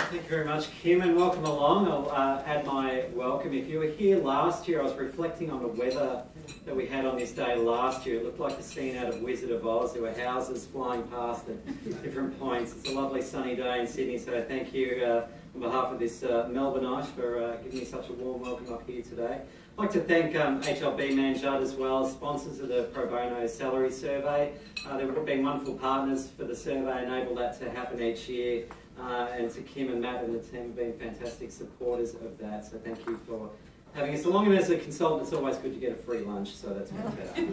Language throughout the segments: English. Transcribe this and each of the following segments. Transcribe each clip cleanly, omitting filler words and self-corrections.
Thank you very much, Kim, and welcome along. I'll add my welcome. If you were here last year, I was reflecting on the weather that we had on this day last year. It looked like the scene out of Wizard of Oz. There were houses flying past at different points. It's a lovely sunny day in Sydney, so thank you on behalf of this Melbourneite for giving me such a warm welcome up here today. I'd like to thank HLB Mann Judd as well, sponsors of the Pro Bono Salary Survey. They've been wonderful partners for the survey, enable that to happen each year. And to Kim and Matt and the team have been fantastic supporters of that, so thank you for having us along. And as a consultant, it's always good to get a free lunch, so that's fantastic.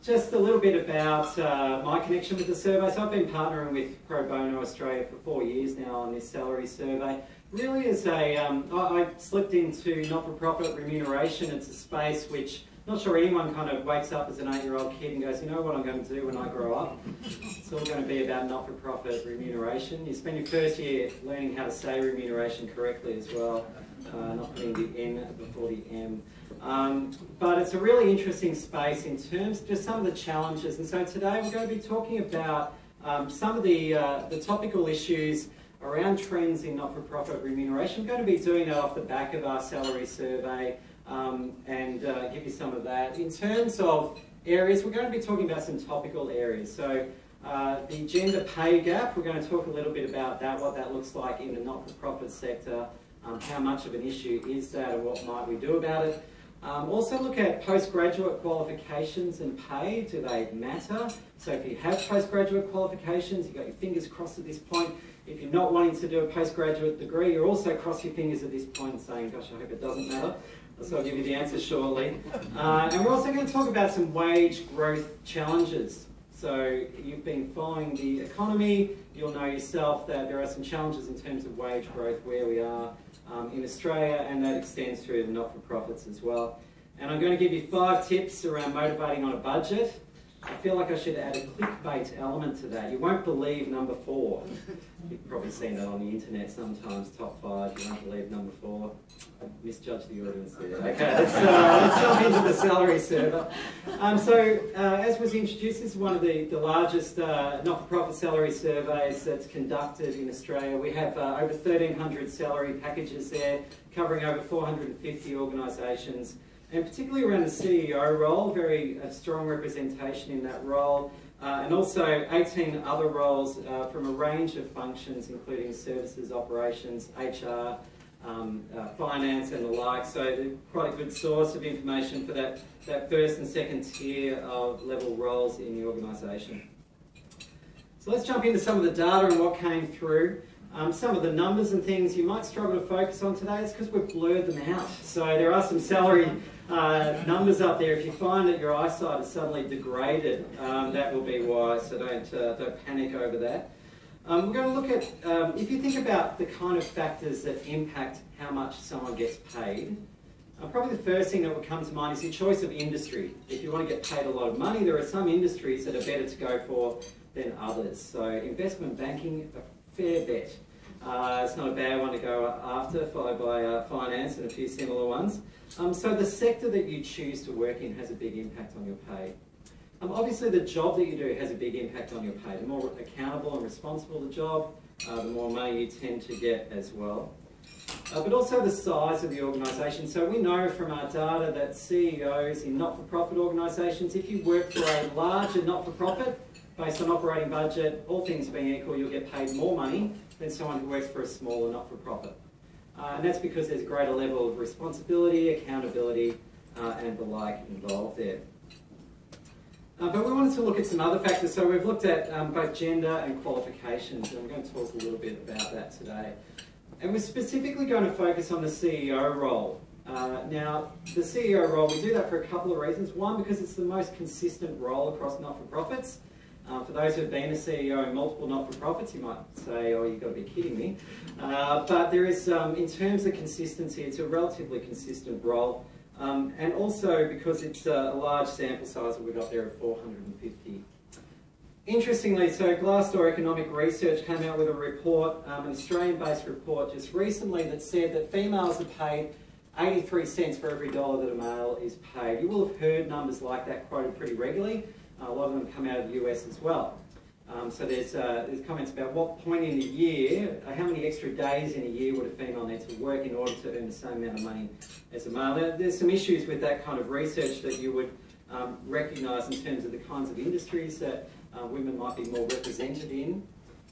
Just a little bit about my connection with the survey. So I've been partnering with Pro Bono Australia for 4 years now on this salary survey. Really as a, I slipped into not-for-profit remuneration. It's a space which, not sure anyone kind of wakes up as an 8-year-old kid and goes, you know what I'm going to do when I grow up? It's all going to be about not-for-profit remuneration. You spend your first year learning how to say remuneration correctly as well, not putting the N before the M. But it's a really interesting space in terms of just some of the challenges. And so today we're going to be talking about some of the topical issues around trends in not-for-profit remuneration. We're going to be doing that off the back of our salary survey. And give you some of that. In terms of areas, we're going to be talking about some topical areas. So the gender pay gap, we're going to talk a little bit about that, what that looks like in the not-for-profit sector, how much of an issue is that and what might we do about it. Also look at postgraduate qualifications and pay. Do they matter? So if you have postgraduate qualifications, you've got your fingers crossed at this point. If you're not wanting to do a postgraduate degree, you're also cross your fingers at this point and saying, gosh, I hope it doesn't matter. So I'll give you the answer shortly. And we're also going to talk about some wage growth challenges. So you've been following the economy, you'll know yourself that there are some challenges in terms of wage growth where we are in Australia, and that extends through the not-for-profits as well. And I'm going to give you 5 tips around motivating on a budget. I feel like I should add a clickbait element to that. You won't believe number 4. You've probably seen that on the internet sometimes, top 5, you won't believe number 4. I misjudged the audience there. Okay, let's jump into the salary survey. As was introduced, this is one of the largest not-for-profit salary surveys that's conducted in Australia. We have over 1,300 salary packages there, covering over 450 organisations. And particularly around the CEO role, very strong representation in that role, and also 18 other roles from a range of functions, including services, operations, HR, finance and the like. So they're quite a good source of information for that first and second tier of level roles in the organisation. So let's jump into some of the data and what came through. Some of the numbers and things you might struggle to focus on today is because we've blurred them out. So there are some salary numbers up there. If you find that your eyesight is suddenly degraded, that will be why, so don't panic over that. We're going to look at, if you think about the kind of factors that impact how much someone gets paid, probably the first thing that would come to mind is your choice of industry. If you want to get paid a lot of money, there are some industries that are better to go for than others. So investment banking, a fair bet. It's not a bad one to go after, followed by finance and a few similar ones. So the sector that you choose to work in has a big impact on your pay. Obviously the job that you do has a big impact on your pay. The more accountable and responsible the job, the more money you tend to get as well. But also the size of the organisation. So we know from our data that CEOs in not-for-profit organisations, if you work for a larger not-for-profit, based on operating budget, all things being equal, you'll get paid more money than someone who works for a smaller not-for-profit. And that's because there's a greater level of responsibility, accountability, and the like involved there. But we wanted to look at some other factors. So we've looked at both gender and qualifications, and I'm going to talk a little bit about that today. And we're specifically going to focus on the CEO role. Now, the CEO role, we do that for a couple of reasons. One, because it's the most consistent role across not-for-profits. For those who have been a CEO in multiple not-for-profits, you might say, oh, you've got to be kidding me. But there is, in terms of consistency, it's a relatively consistent role. And also because it's a large sample size that we've got there of 450. Interestingly, so Glassdoor Economic Research came out with a report, an Australian-based report just recently that said that females are paid 83 cents for every dollar that a male is paid. You will have heard numbers like that quoted pretty regularly. A lot of them come out of the US as well. So there's comments about what point in the year, how many extra days in a year would a female need to work in order to earn the same amount of money as a male. Now, there's some issues with that kind of research that you would recognise in terms of the kinds of industries that women might be more represented in,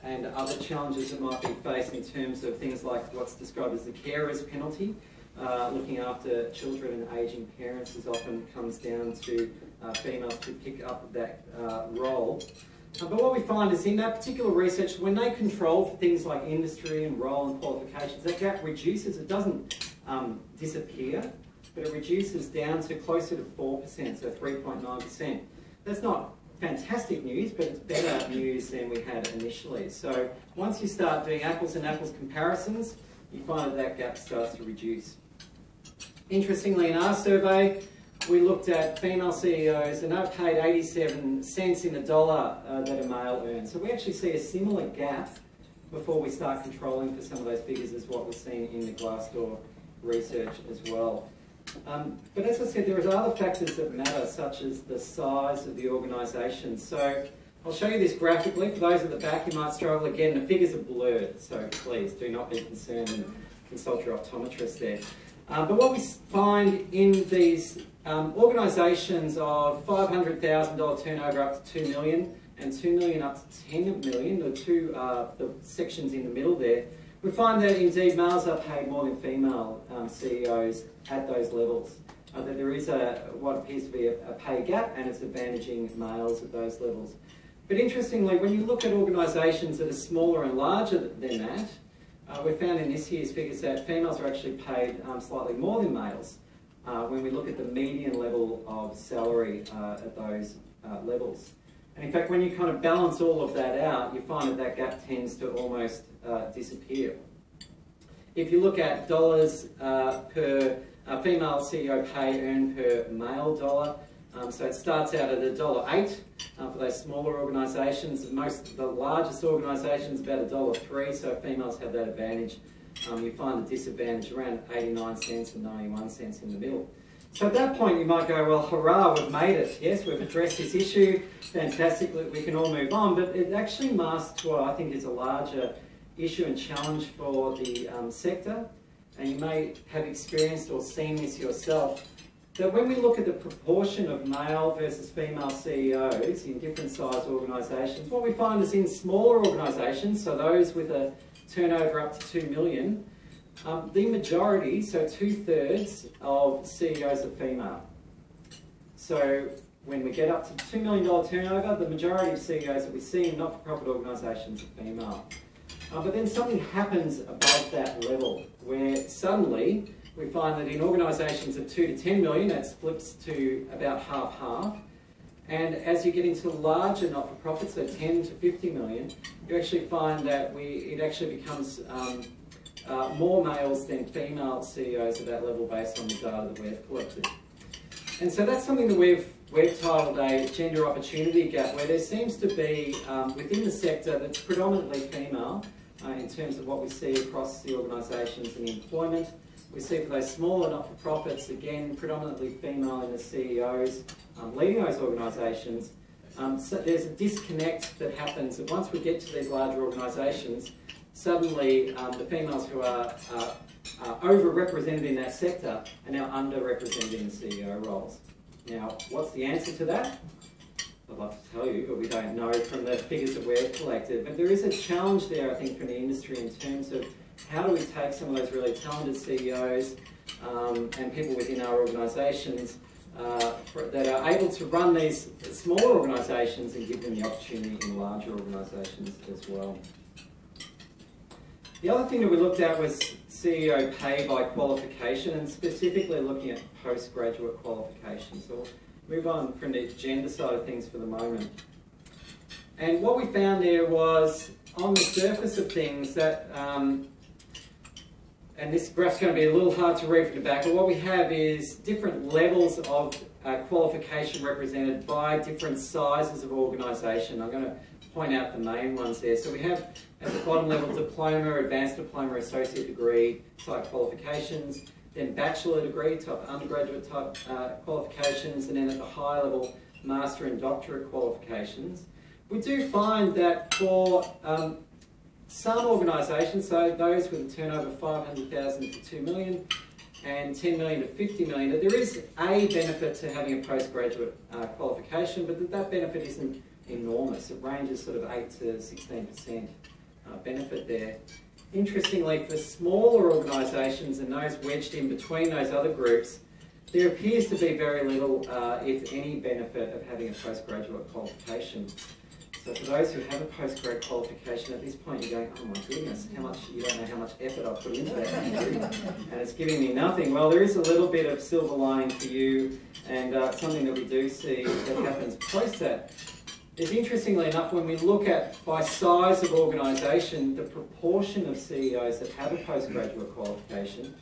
and other challenges that might be faced in terms of things like what's described as the carer's penalty. Looking after children and ageing parents is often comes down to females to pick up that role. But what we find is in that particular research, when they control for things like industry and role and qualifications, that gap reduces. It doesn't disappear, but it reduces down to closer to 4%, so 3.9%. That's not fantastic news, but it's better news than we had initially. So once you start doing apples and apples comparisons, you find that that gap starts to reduce. Interestingly, in our survey, we looked at female CEOs and they paid 87 cents in the dollar that a male earns. So we actually see a similar gap before we start controlling for some of those figures as what we're seeing in the Glassdoor research as well. But as I said, there are other factors that matter, such as the size of the organisation. So I'll show you this graphically. For those at the back, you might struggle. Again, the figures are blurred, so please do not be concerned and consult your optometrist there. But what we find in these organisations of $500,000 turnover up to $2 million and $2 million up to $10 million, the sections in the middle there, we find that indeed males are paid more than female CEOs at those levels. That there is what appears to be a pay gap, and it's advantaging males at those levels. But interestingly, when you look at organisations that are smaller and larger than that, we found in this year's figures that females are actually paid slightly more than males when we look at the median level of salary at those levels. And in fact, when you kind of balance all of that out, you find that that gap tends to almost disappear. If you look at dollars per female CEO pay earned per male dollar, so it starts out at $1.08 for those smaller organisations. The largest organisations about $1.03, so females have that advantage. You find the disadvantage around 89 cents and 91 cents in the middle. So at that point you might go, well, hurrah, we've made it. Yes, we've addressed this issue. Fantastic, we can all move on. But it actually masks what I think is a larger issue and challenge for the sector. And you may have experienced or seen this yourself, that when we look at the proportion of male versus female CEOs in different sized organisations, what we find is in smaller organisations, so those with a turnover up to $2 million, the majority, so 2/3 of CEOs are female. So when we get up to $2 million turnover, the majority of CEOs that we see in not-for-profit organisations are female. But then something happens above that level, where suddenly we find that in organisations of 2 to 10 million, that flips to about half-half. And as you get into larger not-for-profits, so 10 to 50 million, you actually find that it actually becomes more males than female CEOs at that level based on the data that we've collected. And so that's something that we've titled a gender opportunity gap, where there seems to be within the sector that's predominantly female in terms of what we see across the organisations and employment. We see for those smaller not-for-profits, again, predominantly female in the CEOs leading those organisations. So there's a disconnect that happens, and once we get to these larger organisations, suddenly the females who are overrepresented in that sector are now underrepresented in the CEO roles. Now, what's the answer to that? I'd love to tell you, but we don't know from the figures that we've collected. But there is a challenge there, I think, from the industry in terms of how do we take some of those really talented CEOs and people within our organisations that are able to run these smaller organisations and give them the opportunity in larger organisations as well. The other thing that we looked at was CEO pay by qualification, and specifically looking at postgraduate qualifications. So we'll move on from the gender side of things for the moment. And what we found there was, on the surface of things, that and this graph's going to be a little hard to read from the back, but what we have is different levels of qualification represented by different sizes of organisation. I'm going to point out the main ones there. So we have at the bottom level diploma, advanced diploma, associate degree type qualifications, then bachelor degree type undergraduate type qualifications, and then at the higher level master and doctorate qualifications. We do find that for some organisations, so those with a turnover of 500,000 to 2 million and 10 million to 50 million, that there is a benefit to having a postgraduate qualification, but that benefit isn't enormous. It ranges sort of 8 to 16% benefit there. Interestingly, for smaller organisations and those wedged in between those other groups, there appears to be very little, if any, benefit of having a postgraduate qualification. So for those who have a postgrad qualification, at this point you're going, oh my goodness, you don't know how much effort I've put into that, and it's giving me nothing. Well, there is a little bit of silver lining for you, and something that we do see that happens post that is, interestingly enough, when we look at, by size of organisation, the proportion of CEOs that have a postgraduate qualification.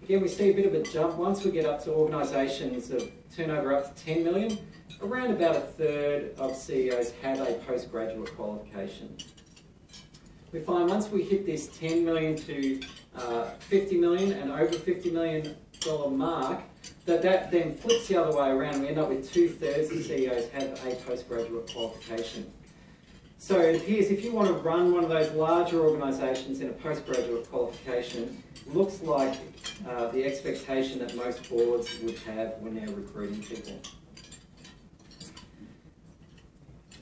Again, we see a bit of a jump. Once we get up to organisations of turnover up to 10 million, around about a third of CEOs have a postgraduate qualification. We find once we hit this 10 million to 50 million and over $50 million mark, that then flips the other way around. We end up with 2/3 of CEOs have a postgraduate qualification. So it appears if you want to run one of those larger organisations in a postgraduate qualification, looks like the expectation that most boards would have when they're recruiting people.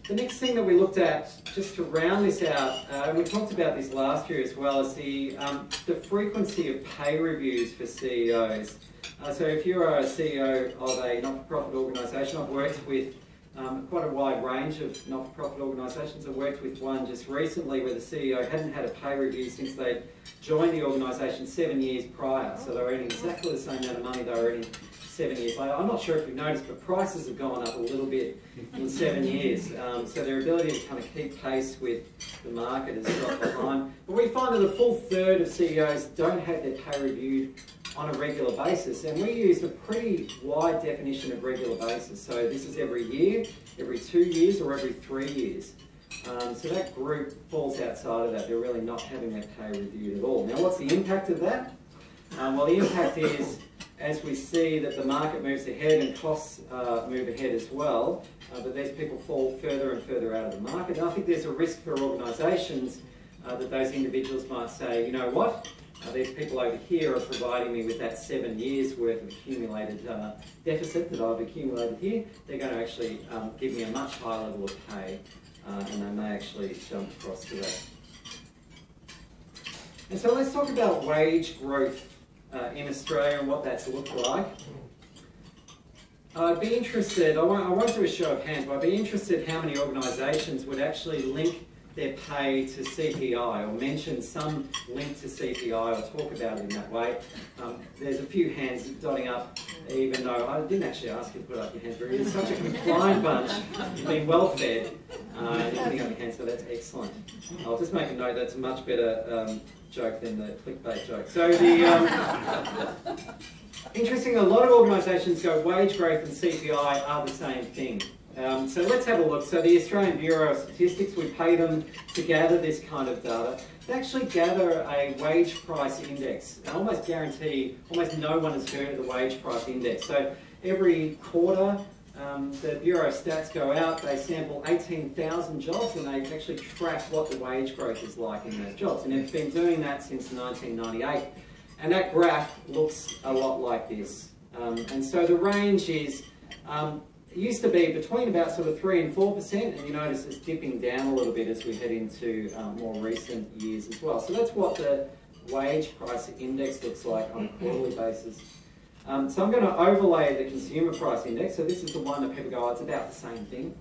The next thing that we looked at, just to round this out, and we talked about this last year as well, is the frequency of pay reviews for CEOs. So if you're a CEO of a not-for-profit organisation, I've worked with quite a wide range of not-for-profit organisations. I worked with one just recently where the CEO hadn't had a pay review since they joined the organisation 7 years prior. So they were earning exactly the same amount of money they were earning 7 years later. I'm not sure if you've noticed, but prices have gone up a little bit in 7 years. So their ability to kind of keep pace with the market has dropped behind. But we find that a full third of CEOs don't have their pay reviewed on a regular basis, and we use a pretty wide definition of regular basis. So this is every year, every 2 years, or every 3 years. So that group falls outside of that. They're really not having their pay reviewed at all. Now, what's the impact of that? Well, the impact is, as we see that the market moves ahead and costs move ahead as well, that these people fall further and further out of the market. And I think there's a risk for organisations that those individuals might say, you know what? These people over here are providing me with that 7 years worth of accumulated deficit that I've accumulated here. They're going to actually give me a much higher level of pay, and they may actually jump across to that. And so let's talk about wage growth in Australia and what that's looked like. I'd be interested, I won't do a show of hands, but I'd be interested how many organisations would actually link their pay to CPI, or mention some link to CPI, or talk about it in that way. There's a few hands dotting up, even though I didn't actually ask you to put up your hands, but you're such a compliant bunch. You've been well fed. You're putting up your hands, so that's excellent. I'll just make a note, that's a much better joke than the clickbait joke. So interesting, a lot of organisations go wage growth and CPI are the same thing. So let's have a look. So the Australian Bureau of Statistics, we pay them to gather this kind of data. They actually gather a wage price index. I almost guarantee almost no one has heard of the wage price index. So every quarter, the Bureau of Stats go out, they sample 18,000 jobs, and they actually track what the wage growth is like in those jobs. And they've been doing that since 1998. And that graph looks a lot like this. And so the range is, it used to be between about sort of 3 and 4%, and you notice it's dipping down a little bit as we head into more recent years as well. So that's what the wage price index looks like on a quarterly basis. So I'm going to overlay the consumer price index. So this is the one that people go, oh, it's about the same thing.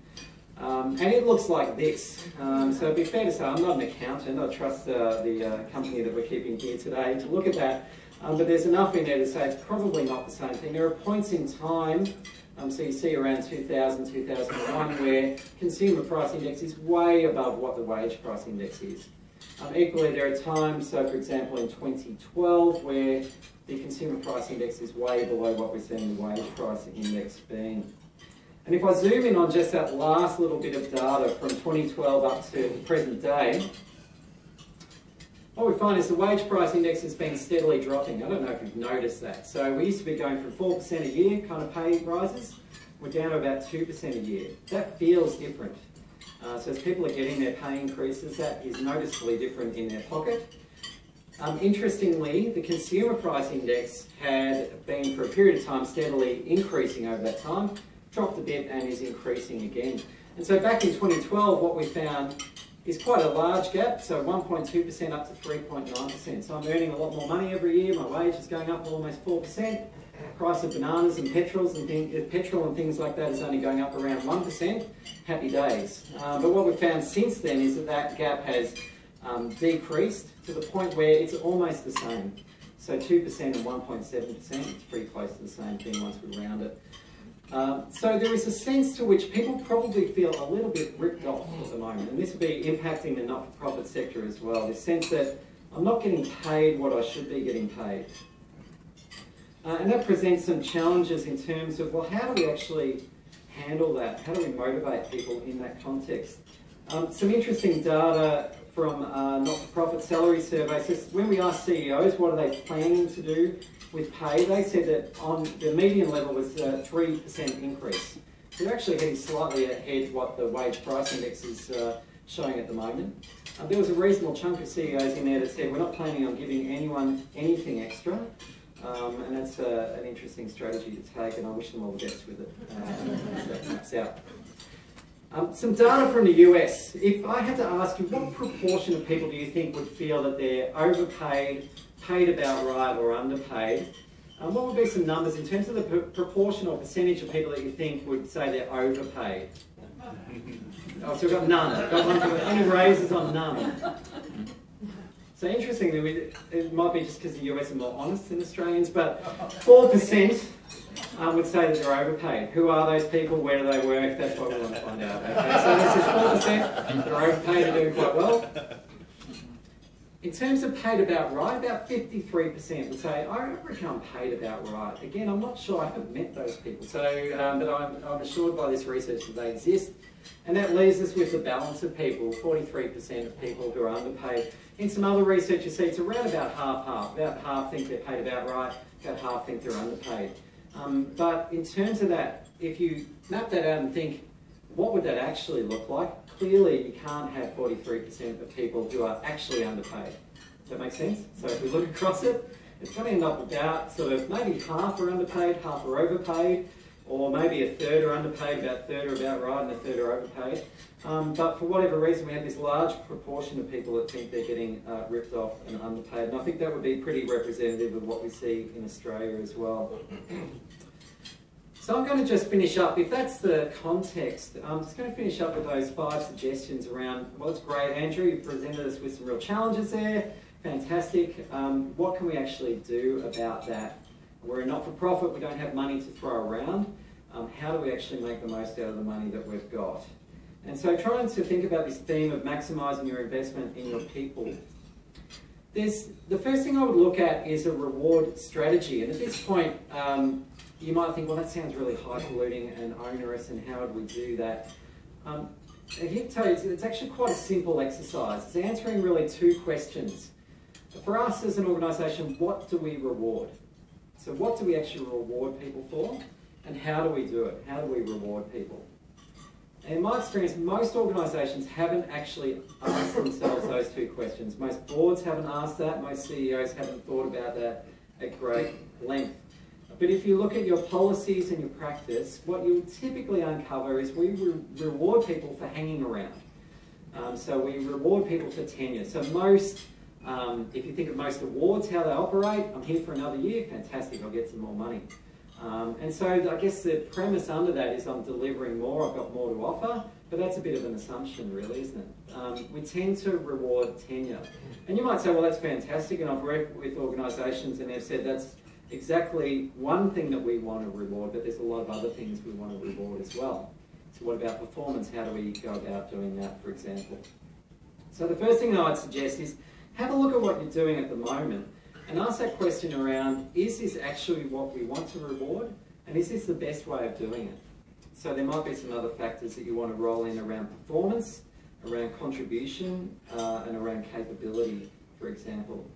And it looks like this. So it'd be fair to say, I'm not an accountant. I trust the company that we're keeping here today to look at that. But there's enough in there to say it's probably not the same thing. There are points in time, so you see around 2000, 2001, where consumer price index is way above what the wage price index is. Equally, there are times, so for example in 2012, where the consumer price index is way below what we're seeing the wage price index being. And if I zoom in on just that last little bit of data from 2012 up to the present day, what we find is the wage price index has been steadily dropping. I don't know if you've noticed that. So we used to be going from 4% a year kind of pay rises. We're down to about 2% a year. That feels different. So as people are getting their pay increases, that is noticeably different in their pocket. Interestingly, the consumer price index had been for a period of time steadily increasing over that time, dropped a bit and is increasing again. And so back in 2012, what we found is quite a large gap, so 1.2% up to 3.9%. So I'm earning a lot more money every year, my wage is going up almost 4%. Price of bananas and petrol and things like that is only going up around 1%. Happy days. But what we've found since then is that that gap has decreased to the point where it's almost the same. So 2% and 1.7%, it's pretty close to the same thing once we round it. So there is a sense to which people probably feel a little bit ripped off at the moment, and this will be impacting the not-for-profit sector as well, this sense that I'm not getting paid what I should be getting paid. And that presents some challenges in terms of, well, how do we actually handle that? How do we motivate people in that context? Some interesting data from not-for-profit salary surveys. So when we asked CEOs what are they planning to do with pay, they said that on the median level was a 3% increase. So they're actually getting slightly ahead of what the wage price index is showing at the moment. There was a reasonable chunk of CEOs in there that said we're not planning on giving anyone anything extra. And that's an interesting strategy to take, and I wish them all the best with it. That maps out. Some data from the US. If I had to ask you, what proportion of people do you think would feel that they're overpaid, paid about right, or underpaid? What would be some numbers in terms of the proportion or percentage of people that you think would say they're overpaid? Oh, so we've got none. Got one for any raises on none. So interestingly, it might be just because the US are more honest than Australians, but 4% would say that they're overpaid. Who are those people? Where do they work? That's what we want to find out. Okay, so this is 4%. They're overpaid and doing quite well. In terms of paid about right, about 53% would say, I reckon I'm paid about right. Again, I'm not sure, I haven't met those people, so, but I'm assured by this research that they exist. And that leaves us with the balance of people, 43% of people who are underpaid. In some other research you see it's around about half-half. About half think they're paid about right, about half think they're underpaid. But in terms of that, if you map that out and think, what would that actually look like? Clearly you can't have 43% of people who are actually underpaid. Does that make sense? So if we look across it, it's going to end up about sort of maybe half are underpaid, half are overpaid, or maybe a third are underpaid, about a third are about right, and a third are overpaid. But for whatever reason, we have this large proportion of people that think they're getting ripped off and underpaid. And I think that would be pretty representative of what we see in Australia as well. So I'm going to just finish up. If that's the context, I'm just going to finish up with those 5 suggestions around, well, it's great, Andrew, you presented us with some real challenges there. Fantastic. What can we actually do about that? We're a not-for-profit, we don't have money to throw around. How do we actually make the most out of the money that we've got? And so trying to think about this theme of maximising your investment in your people. The first thing I would look at is a reward strategy. And at this point, you might think, well, that sounds really highfalutin and onerous, and how would we do that? And here to tell you, it's actually quite a simple exercise. It's answering really 2 questions. For us as an organisation, what do we reward? So what do we actually reward people for, and how do we do it? How do we reward people? And in my experience, most organisations haven't actually asked themselves those 2 questions. Most boards haven't asked that, most CEOs haven't thought about that at great length. But if you look at your policies and your practice, what you'll typically uncover is we reward people for hanging around. So we reward people for tenure. So most, if you think of most awards, how they operate, I'm here for another year, fantastic, I'll get some more money. And so I guess the premise under that is I'm delivering more, I've got more to offer, but that's a bit of an assumption really, isn't it? We tend to reward tenure. And you might say, well, that's fantastic, and I've worked with organisations and they've said that's exactly one thing that we want to reward, but there's a lot of other things we want to reward as well. So what about performance? How do we go about doing that, for example? So the first thing that I'd suggest is have a look at what you're doing at the moment and ask that question around, is this actually what we want to reward? And is this the best way of doing it? So there might be some other factors that you want to roll in around performance, around contribution, and around capability, for example.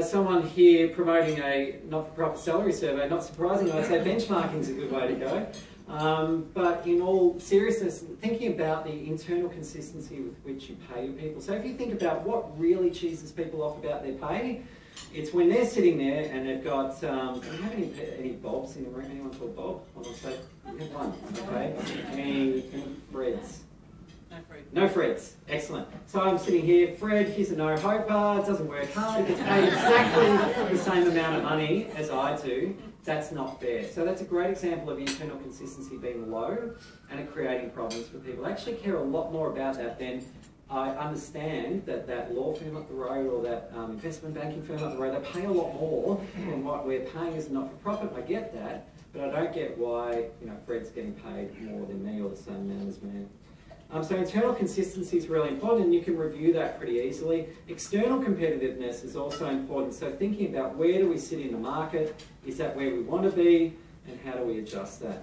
Someone here promoting a not-for-profit salary survey, not surprisingly, I'd say benchmarking is a good way to go. But in all seriousness, thinking about the internal consistency with which you pay your people. So if you think about what really cheeses people off about their pay, it's when they're sitting there and they've got, do you have any Bobs in the room? Anyone called Bob? Hold on a sec. You have one, okay. Any Freds? No Fred. No Freds. Excellent. So I'm sitting here, Fred, he's a no-hoper, doesn't work hard, he gets paid exactly the same amount of money as I do. That's not fair. So that's a great example of internal consistency being low and it creating problems for people. I actually care a lot more about that than I understand that that law firm up the road or that investment banking firm up the road, they pay a lot more than what we're paying as a not-for-profit. I get that, but I don't get why Fred's getting paid more than me or the same amount as me. So internal consistency is really important and you can review that pretty easily. External competitiveness is also important. So thinking about where do we sit in the market, is that where we want to be, and how do we adjust that?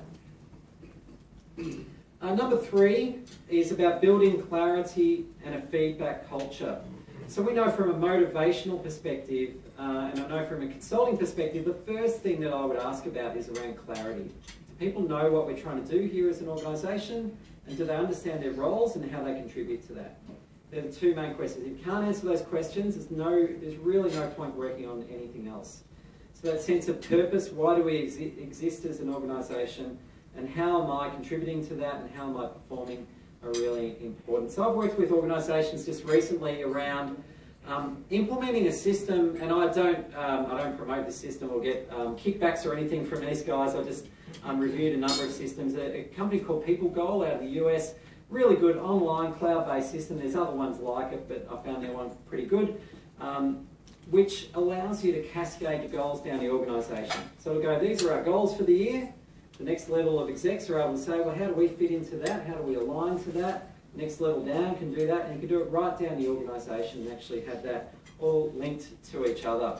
Number 3 is about building clarity and a feedback culture. So we know from a motivational perspective, and I know from a consulting perspective, the first thing that I would ask about is around clarity. Do people know what we're trying to do here as an organisation? And do they understand their roles and how they contribute to that? They're the 2 main questions. If you can't answer those questions, there's really no point working on anything else. So that sense of purpose, why do we exist as an organisation, and how am I contributing to that, and how am I performing, are really important. So I've worked with organisations just recently around implementing a system, and I don't promote the system or get kickbacks or anything from these guys. I just reviewed a number of systems. A company called People Goal out of the US, really good online cloud-based system. There's other ones like it, but I found their one pretty good, which allows you to cascade your goals down the organisation. So it'll go, these are our goals for the year. The next level of execs are able to say, well, how do we fit into that? How do we align to that? Next level down can do that, and you can do it right down the organisation and actually have that all linked to each other.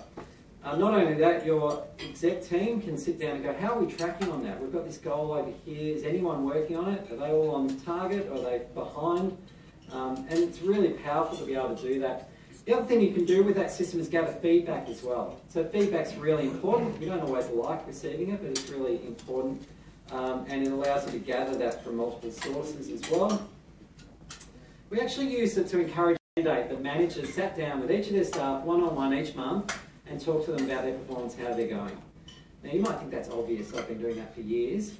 Not only that, your exec team can sit down and go, how are we tracking on that? We've got this goal over here. Is anyone working on it? Are they all on target? Or are they behind? And it's really powerful to be able to do that. The other thing you can do with that system is gather feedback as well. So feedback's really important. We don't always like receiving it, but it's really important. And it allows you to gather that from multiple sources as well. We actually used it to encourage a mandate that managers sat down with each of their staff one-on-one each month and talked to them about their performance, how they're going. Now you might think that's obvious, I've been doing that for years.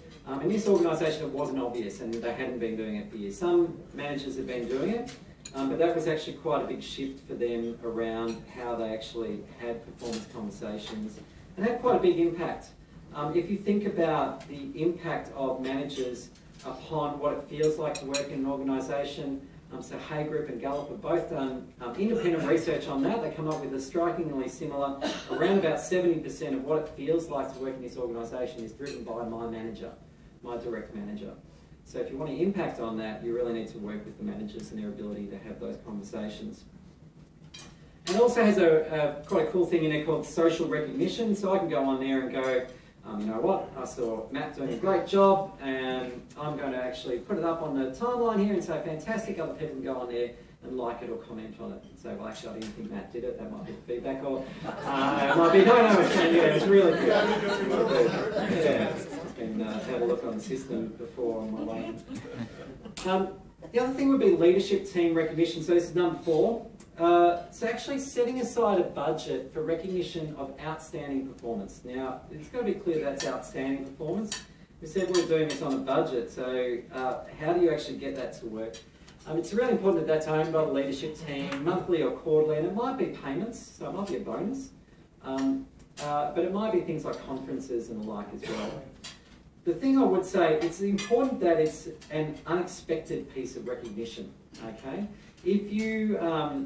In this organisation it wasn't obvious and they hadn't been doing it for years. Some managers have been doing it, but that was actually quite a big shift for them around how they actually had performance conversations and had quite a big impact. If you think about the impact of managers upon what it feels like to work in an organisation, so Hay Group and Gallup have both done independent research on that. They come up with a strikingly similar, around about 70% of what it feels like to work in this organisation is driven by my manager, my direct manager. So if you want to impact on that, you really need to work with the managers and their ability to have those conversations. And it also has quite a cool thing in there called social recognition. So I can go on there and go, you know what, I saw Matt doing a great job and I'm going to actually put it up on the timeline here and say fantastic, other people can go on there and like it or comment on it and say, well actually I didn't think Matt did it, that might be feedback, or it might be, no, it's really good. Yeah, I've been had a look on the system before on my way. The other thing would be leadership team recognition, so this is number 4. So actually setting aside a budget for recognition of outstanding performance. Now, it's got to be clear that's outstanding performance. We said we're doing this on a budget, so how do you actually get that to work? It's really important that that's owned by the leadership team, monthly or quarterly, and it might be payments, so it might be a bonus, but it might be things like conferences and the like as well. The thing I would say, it's important that it's an unexpected piece of recognition, okay? If you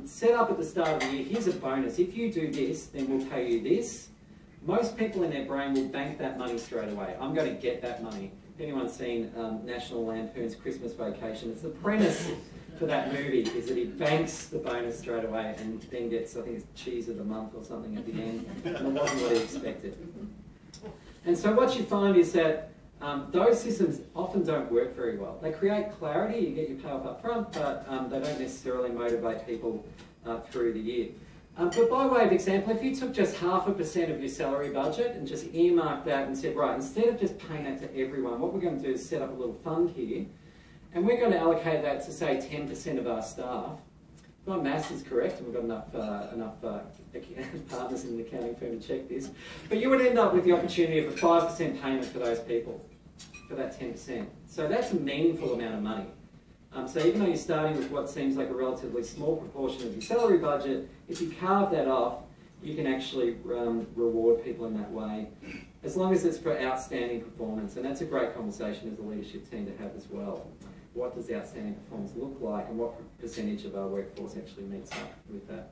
set up at the start of the year, here's a bonus, if you do this, then we'll pay you this, most people in their brain will bank that money straight away. I'm going to get that money. If anyone's seen National Lampoon's Christmas Vacation, it's the premise for that movie, is that he banks the bonus straight away and then gets, I think it's cheese of the month or something at the end, and it wasn't what he expected. And so what you find is that those systems often don't work very well. They create clarity, you get your payoff up front, but they don't necessarily motivate people through the year. But by way of example, if you took just 0.5% of your salary budget and just earmarked that and said, right, instead of just paying that to everyone, what we're going to do is set up a little fund here, and we're going to allocate that to, say, 10% of our staff. If my maths is correct, and we've got enough partners in the accounting firm to check this, but you would end up with the opportunity of a 5% payment for those people, for that 10%. So that's a meaningful amount of money. So even though you're starting with what seems like a relatively small proportion of your salary budget, if you carve that off, you can actually reward people in that way, as long as it's for outstanding performance. And that's a great conversation as a leadership team to have as well. What does outstanding performance look like, and what percentage of our workforce actually meets up with that?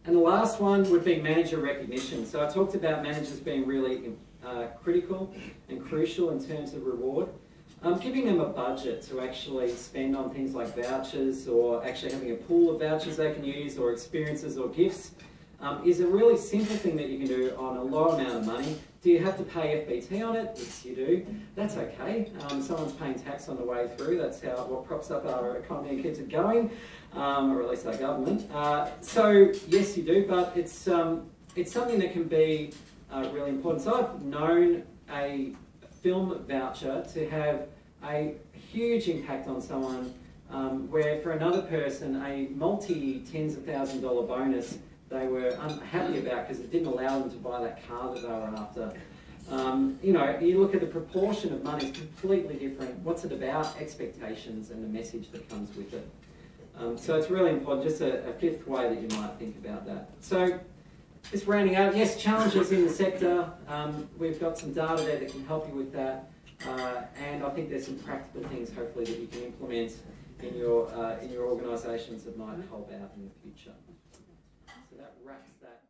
And the last one would be manager recognition. So I talked about managers being really critical and crucial in terms of reward. Giving them a budget to actually spend on things like vouchers, or actually having a pool of vouchers they can use, or experiences or gifts, is a really simple thing that you can do on a low amount of money. Do you have to pay FBT on it? Yes, you do. That's okay. Someone's paying tax on the way through. That's what props up our economy and keeps it going, or at least our government. So yes, you do, but it's something that can be really important. So I've known a film voucher to have a huge impact on someone, where for another person a multi-tens of $1,000s bonus they were unhappy about because it didn't allow them to buy that car that they were after. You know, you look at the proportion of money, it's completely different. What's it about? Expectations and the message that comes with it. So it's really important, just a fifth way that you might think about that. So just rounding out, yes, challenges in the sector. We've got some data there that can help you with that. And I think there's some practical things, hopefully, that you can implement in your organisations that might help out in the future. So that wraps that